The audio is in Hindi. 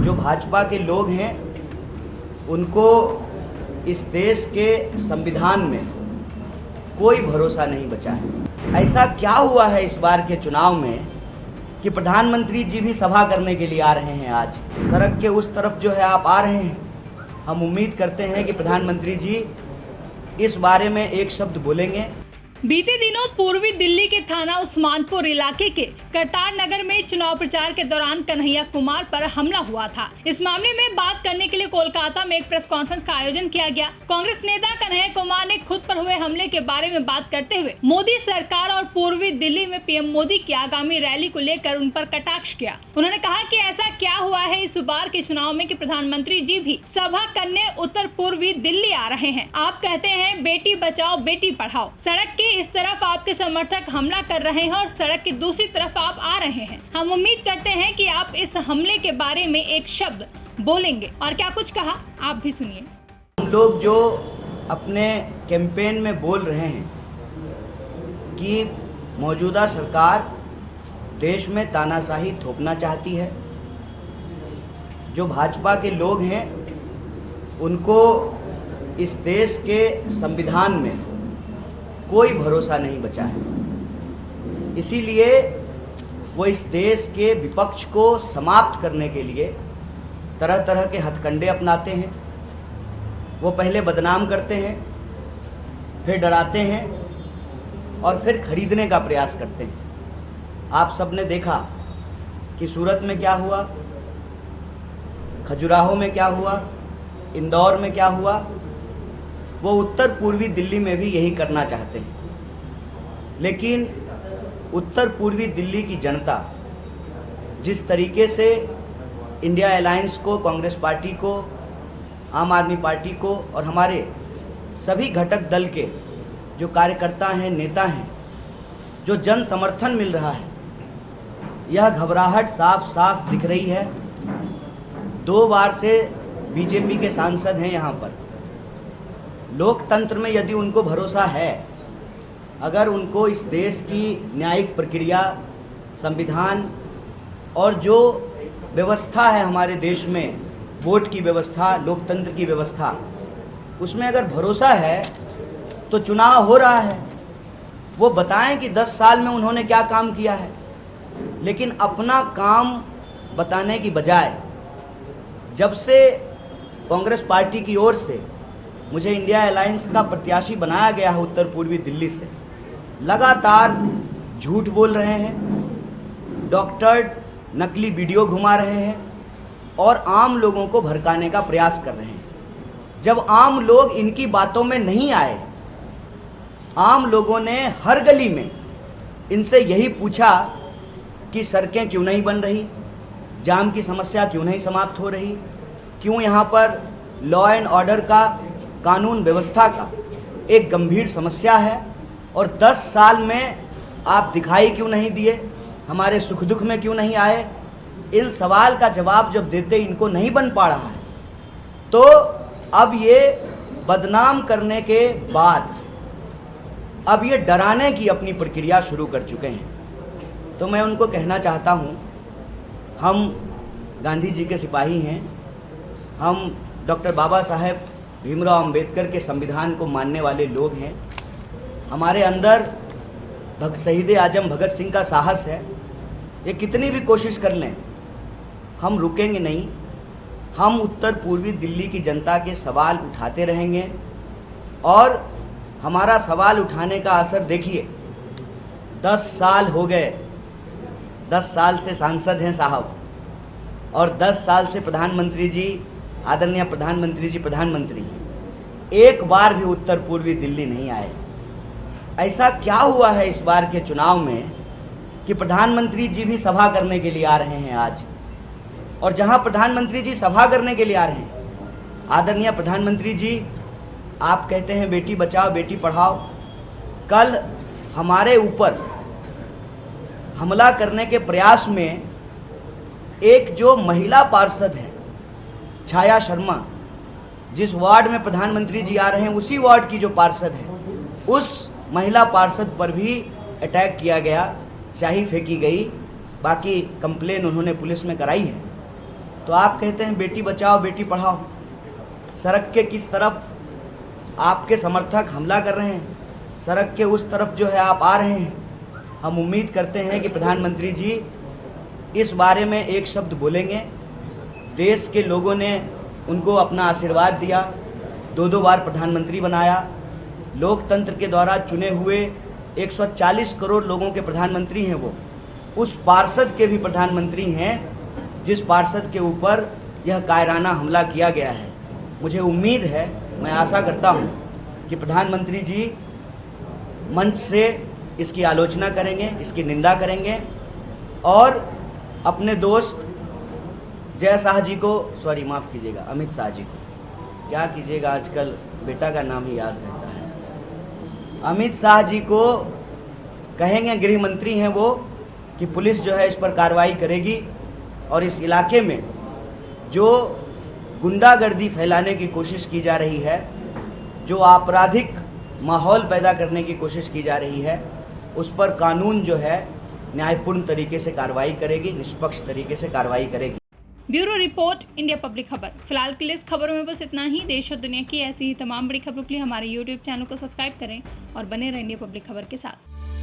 जो भाजपा के लोग हैं उनको इस देश के संविधान में कोई भरोसा नहीं बचा है। ऐसा क्या हुआ है इस बार के चुनाव में कि प्रधानमंत्री जी भी सभा करने के लिए आ रहे हैं। आज सड़क के उस तरफ जो है आप आ रहे हैं, हम उम्मीद करते हैं कि प्रधानमंत्री जी इस बारे में एक शब्द बोलेंगे। बीते दिनों पूर्वी दिल्ली के थाना उस्मानपुर इलाके के करतार नगर में चुनाव प्रचार के दौरान कन्हैया कुमार पर हमला हुआ था। इस मामले में बात करने के लिए कोलकाता में एक प्रेस कॉन्फ्रेंस का आयोजन किया गया। कांग्रेस नेता कन्हैया कुमार ने खुद पर हुए हमले के बारे में बात करते हुए मोदी सरकार और पूर्वी दिल्ली में पीएम मोदी की आगामी रैली को लेकर उन पर कटाक्ष किया। उन्होंने कहा कि ऐसा क्या हुआ है इस बार के चुनाव में कि प्रधानमंत्री जी भी सभा करने उत्तर पूर्वी दिल्ली आ रहे हैं। आप कहते हैं बेटी बचाओ बेटी पढ़ाओ, सड़क की इस तरफ आपके समर्थक हमला कर रहे हैं और सड़क की दूसरी तरफ आप आ रहे हैं। हम उम्मीद करते हैं कि आप इस हमले के बारे में एक शब्द बोलेंगे। और क्या कुछ कहा आप भी सुनिए। हम लोग जो अपने कैंपेन में बोल रहे हैं कि मौजूदा सरकार देश में तानाशाही थोपना चाहती है, जो भाजपा के लोग हैं उनको इस देश के संविधान में कोई भरोसा नहीं बचा है। इसीलिए वो इस देश के विपक्ष को समाप्त करने के लिए तरह तरह के हथकंडे अपनाते हैं। वो पहले बदनाम करते हैं, फिर डराते हैं और फिर खरीदने का प्रयास करते हैं। आप सबने देखा कि सूरत में क्या हुआ, खजुराहो में क्या हुआ, इंदौर में क्या हुआ। वो उत्तर पूर्वी दिल्ली में भी यही करना चाहते हैं। लेकिन उत्तर पूर्वी दिल्ली की जनता जिस तरीके से इंडिया अलायंस को, कांग्रेस पार्टी को, आम आदमी पार्टी को और हमारे सभी घटक दल के जो कार्यकर्ता हैं, नेता हैं, जो जन समर्थन मिल रहा है, यह घबराहट साफ साफ दिख रही है। 2 बार से बीजेपी के सांसद हैं यहाँ पर। लोकतंत्र में यदि उनको भरोसा है, अगर उनको इस देश की न्यायिक प्रक्रिया, संविधान और जो व्यवस्था है हमारे देश में, वोट की व्यवस्था, लोकतंत्र की व्यवस्था, उसमें अगर भरोसा है तो चुनाव हो रहा है। वो बताएं कि 10 साल में उन्होंने क्या काम किया है। लेकिन अपना काम बताने की बजाय जब से कांग्रेस पार्टी की ओर से मुझे इंडिया अलायंस का प्रत्याशी बनाया गया है उत्तर पूर्वी दिल्ली से, लगातार झूठ बोल रहे हैं, डॉक्टर्ड नकली वीडियो घुमा रहे हैं और आम लोगों को भड़काने का प्रयास कर रहे हैं। जब आम लोग इनकी बातों में नहीं आए, आम लोगों ने हर गली में इनसे यही पूछा कि सड़कें क्यों नहीं बन रही, जाम की समस्या क्यों नहीं समाप्त हो रही, क्यों यहाँ पर लॉ एंड ऑर्डर का, कानून व्यवस्था का एक गंभीर समस्या है और 10 साल में आप दिखाई क्यों नहीं दिए, हमारे सुख दुख में क्यों नहीं आए। इन सवाल का जवाब जब देते इनको नहीं बन पा रहा है, तो अब ये बदनाम करने के बाद अब ये डराने की अपनी प्रक्रिया शुरू कर चुके हैं। तो मैं उनको कहना चाहता हूँ, हम गांधी जी के सिपाही हैं, हम डॉक्टर बाबा साहेब भीमराव अंबेडकर के संविधान को मानने वाले लोग हैं। हमारे अंदर शहीद आजम भगत सिंह का साहस है। ये कितनी भी कोशिश कर लें, हम रुकेंगे नहीं। हम उत्तर पूर्वी दिल्ली की जनता के सवाल उठाते रहेंगे और हमारा सवाल उठाने का असर देखिए। 10 साल हो गए, 10 साल से सांसद हैं साहब और 10 साल से प्रधानमंत्री जी, आदरणीय प्रधानमंत्री जी प्रधानमंत्री हैं। एक बार भी उत्तर पूर्वी दिल्ली नहीं आए। ऐसा क्या हुआ है इस बार के चुनाव में कि प्रधानमंत्री जी भी सभा करने के लिए आ रहे हैं आज। और जहां प्रधानमंत्री जी सभा करने के लिए आ रहे हैं, आदरणीय प्रधानमंत्री जी, आप कहते हैं बेटी बचाओ बेटी पढ़ाओ। कल हमारे ऊपर हमला करने के प्रयास में एक जो महिला पार्षद है, छाया शर्मा, जिस वार्ड में प्रधानमंत्री जी आ रहे हैं उसी वार्ड की जो पार्षद है, उस महिला पार्षद पर भी अटैक किया गया, स्याही फेंकी गई। बाकी कंप्लेन उन्होंने पुलिस में कराई है। तो आप कहते हैं बेटी बचाओ बेटी पढ़ाओ। सड़क के किस तरफ आपके समर्थक हमला कर रहे हैं, सड़क के उस तरफ जो है आप आ रहे हैं। हम उम्मीद करते हैं कि प्रधानमंत्री जी इस बारे में एक शब्द बोलेंगे। देश के लोगों ने उनको अपना आशीर्वाद दिया, 2 बार प्रधानमंत्री बनाया, लोकतंत्र के द्वारा चुने हुए 140 करोड़ लोगों के प्रधानमंत्री हैं वो। उस पार्षद के भी प्रधानमंत्री हैं जिस पार्षद के ऊपर यह कायराना हमला किया गया है। मुझे उम्मीद है, मैं आशा करता हूँ कि प्रधानमंत्री जी मंच से इसकी आलोचना करेंगे, इसकी निंदा करेंगे और अपने दोस्त जय शाह जी को, सॉरी माफ़ कीजिएगा, अमित शाह जी को, क्या कीजिएगा आजकल बेटा का नाम ही याद रहता है, अमित शाह जी को कहेंगे, गृह मंत्री हैं वो, कि पुलिस जो है इस पर कार्रवाई करेगी और इस इलाके में जो गुंडागर्दी फैलाने की कोशिश की जा रही है, जो आपराधिक माहौल पैदा करने की कोशिश की जा रही है, उस पर कानून जो है न्यायपूर्ण तरीके से कार्रवाई करेगी, निष्पक्ष तरीके से कार्रवाई करेगी। ब्यूरो रिपोर्ट, इंडिया पब्लिक खबर। फिलहाल के लिए इस खबरों में बस इतना ही। देश और दुनिया की ऐसी ही तमाम बड़ी खबरों के लिए हमारे YouTube चैनल को सब्सक्राइब करें और बने रहें इंडिया पब्लिक खबर के साथ।